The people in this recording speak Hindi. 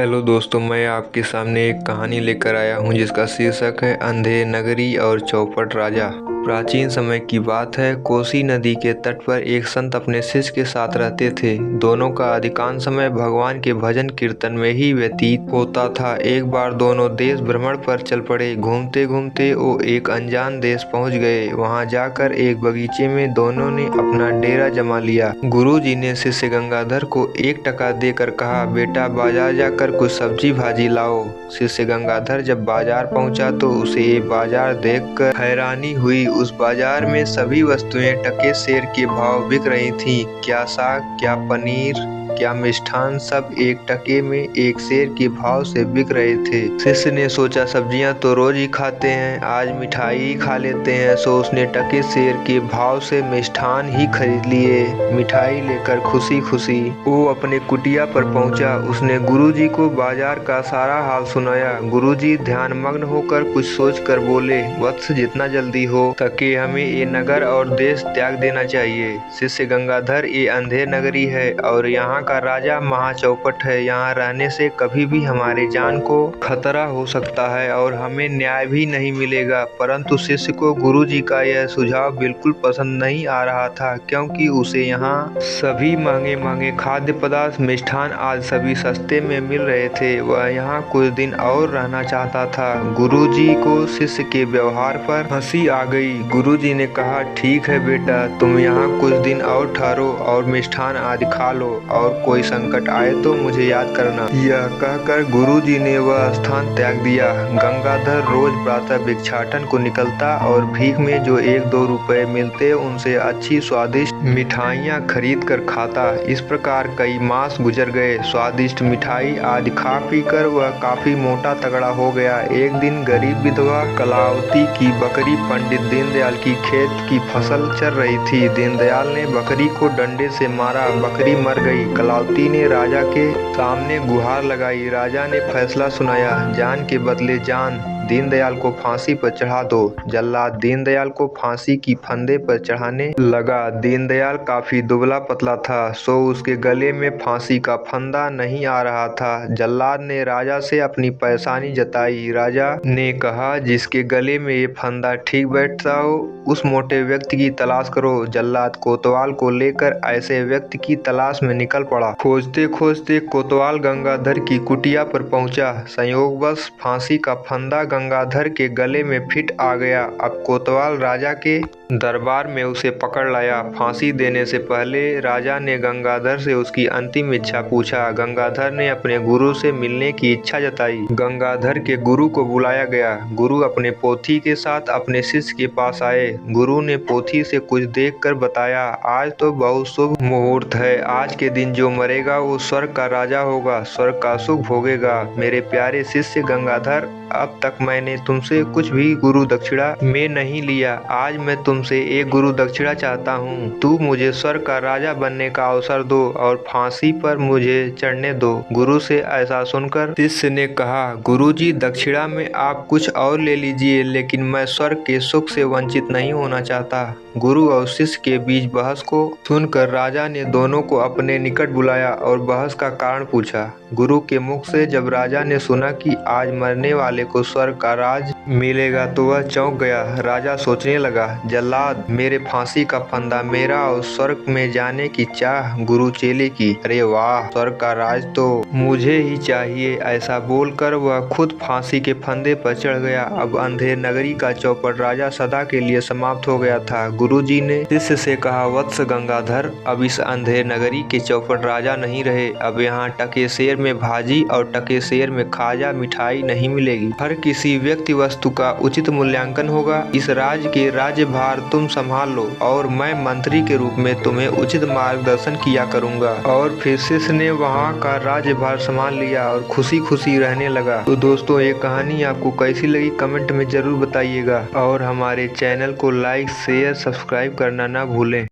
हेलो दोस्तों, मैं आपके सामने एक कहानी लेकर आया हूँ जिसका शीर्षक है अंधेर नगरी और चौपट राजा। प्राचीन समय की बात है। कोसी नदी के तट पर एक संत अपने शिष्य के साथ रहते थे। दोनों का अधिकांश समय भगवान के भजन कीर्तन में ही व्यतीत होता था। एक बार दोनों देश भ्रमण पर चल पड़े। घूमते घूमते वो एक अनजान देश पहुंच गए। वहां जाकर एक बगीचे में दोनों ने अपना डेरा जमा लिया। गुरु जी ने शिष्य गंगाधर को 1 टका देकर कहा, बेटा बाजार जाकर कुछ सब्जी भाजी लाओ। शिष्य गंगाधर जब बाजार पहुंचा तो उसे ये बाजार देखकर हैरानी हुई। उस बाजार में सभी वस्तुएं टके सेर के भाव बिक रही थीं। क्या साग, क्या पनीर, क्या मिष्ठान, सब 1 टके में 1 सेर के भाव से बिक रहे थे। शिष्य ने सोचा सब्जियां तो रोज ही खाते हैं, आज मिठाई ही खा लेते हैं। सो उसने टके सेर के भाव से मिष्ठान ही खरीद लिए। मिठाई लेकर खुशी खुशी वो अपने कुटिया पर पहुंचा। उसने गुरुजी को बाजार का सारा हाल सुनाया। गुरुजी ध्यानमग्न होकर कुछ सोच कर बोले, वत्स जितना जल्दी हो सके हमें ये नगर और देश त्याग देना चाहिए। शिष्य गंगाधर, ये अंधेर नगरी है और यहाँ का राजा महाचौपट है। यहाँ रहने से कभी भी हमारे जान को खतरा हो सकता है और हमें न्याय भी नहीं मिलेगा। परंतु शिष्य को गुरुजी का यह सुझाव बिल्कुल पसंद नहीं आ रहा था, क्योंकि उसे यहाँ सभी महंगे महंगे खाद्य पदार्थ, मिष्ठान आदि सभी सस्ते में मिल रहे थे। वह यहाँ कुछ दिन और रहना चाहता था। गुरुजी को शिष्य के व्यवहार पर हंसी आ गई। गुरुजी ने कहा, ठीक है बेटा, तुम यहाँ कुछ दिन और ठहरो और मिष्ठान आदि खा लो, और कोई संकट आए तो मुझे याद करना। यह कहकर गुरुजी ने वह स्थान त्याग दिया। गंगाधर रोज प्रातः भिक्षाटन को निकलता और भीख में जो 1-2 रुपए मिलते उनसे अच्छी स्वादिष्ट मिठाइयाँ खरीद कर खाता। इस प्रकार कई मास गुजर गए। स्वादिष्ट मिठाई आदि खा पी कर वह काफी मोटा तगड़ा हो गया। एक दिन गरीब विधवा कलावती की बकरी पंडित दीनदयाल की खेत की फसल चर रही थी। दीनदयाल ने बकरी को डंडे से मारा, बकरी मर गई। कलावती ने राजा के सामने गुहार लगाई। राजा ने फैसला सुनाया, जान के बदले जान, दीनदयाल को फांसी पर चढ़ा दो। जल्लाद दीनदयाल को फांसी की फंदे पर चढ़ाने लगा। दीनदयाल काफी दुबला पतला था, सो उसके गले में फांसी का फंदा नहीं आ रहा था। जल्लाद ने राजा से अपनी परेशानी जताई। राजा ने कहा, जिसके गले में ये फंदा ठीक बैठता हो उस मोटे व्यक्ति की तलाश करो। जल्लाद कोतवाल को लेकर ऐसे व्यक्ति की तलाश में निकल पड़ा। खोजते खोजते कोतवाल गंगाधर की कुटिया पर पहुंचा। संयोगवश फांसी का फंदा गंगाधर के गले में फिट आ गया। अब कोतवाल राजा के दरबार में उसे पकड़ लाया। फांसी देने से पहले राजा ने गंगाधर से उसकी अंतिम इच्छा पूछा। गंगाधर ने अपने गुरु से मिलने की इच्छा जताई। गंगाधर के गुरु को बुलाया गया। गुरु अपने पोथी के साथ अपने शिष्य के पास आए। गुरु ने पोथी से कुछ देखकर बताया, आज तो बहुत शुभ मुहूर्त है। आज के दिन जो मरेगा वो स्वर्ग का राजा होगा, स्वर्ग का सुख भोगेगा। मेरे प्यारे शिष्य गंगाधर, अब तक मैंने तुमसे कुछ भी गुरु दक्षिणा में नहीं लिया। आज मैं तुमसे एक गुरु दक्षिणा चाहता हूँ। तू मुझे स्वर्ग का राजा बनने का अवसर दो और फांसी पर मुझे चढ़ने दो। गुरु से ऐसा सुनकर शिष्य ने कहा, गुरुजी, दक्षिणा में आप कुछ और ले लीजिए, लेकिन मैं स्वर्ग के सुख से वंचित नहीं होना चाहता। गुरु और शिष्य के बीच बहस को सुनकर राजा ने दोनों को अपने निकट बुलाया और बहस का कारण पूछा। गुरु के मुख से जब राजा ने सुना कि आज मरने वाले को स्वर्ग का राज मिलेगा तो वह चौंक गया। राजा सोचने लगा, जल्लाद, मेरे फांसी का फंदा मेरा और स्वर्ग में जाने की चाह गुरु चेले की। अरे वाह, स्वर्ग का राज तो मुझे ही चाहिए। ऐसा बोलकर वह खुद फांसी के फंदे पर चढ़ गया। अब अंधेर नगरी का चौपट राजा सदा के लिए समाप्त हो गया था। गुरुजी ने शिष्य से कहा, वत्स गंगाधर, अब इस अंधेर नगरी के चौपट राजा नहीं रहे। अब यहाँ टके सेर में भाजी और टके सेर में खाजा मिठाई नहीं मिलेगी। हर किसी व्यक्ति वस्तु का उचित मूल्यांकन होगा। इस राज्य के राज्यभार तुम संभाल लो और मैं मंत्री के रूप में तुम्हें उचित मार्गदर्शन किया करूंगा। और फिर शिष्य ने वहाँ का राज्यभार संभाल लिया और खुशी खुशी रहने लगा। तो दोस्तों, ये कहानी आपको कैसी लगी कमेंट में जरूर बताइएगा और हमारे चैनल को लाइक, शेयर, सब्सक्राइब करना ना भूलें।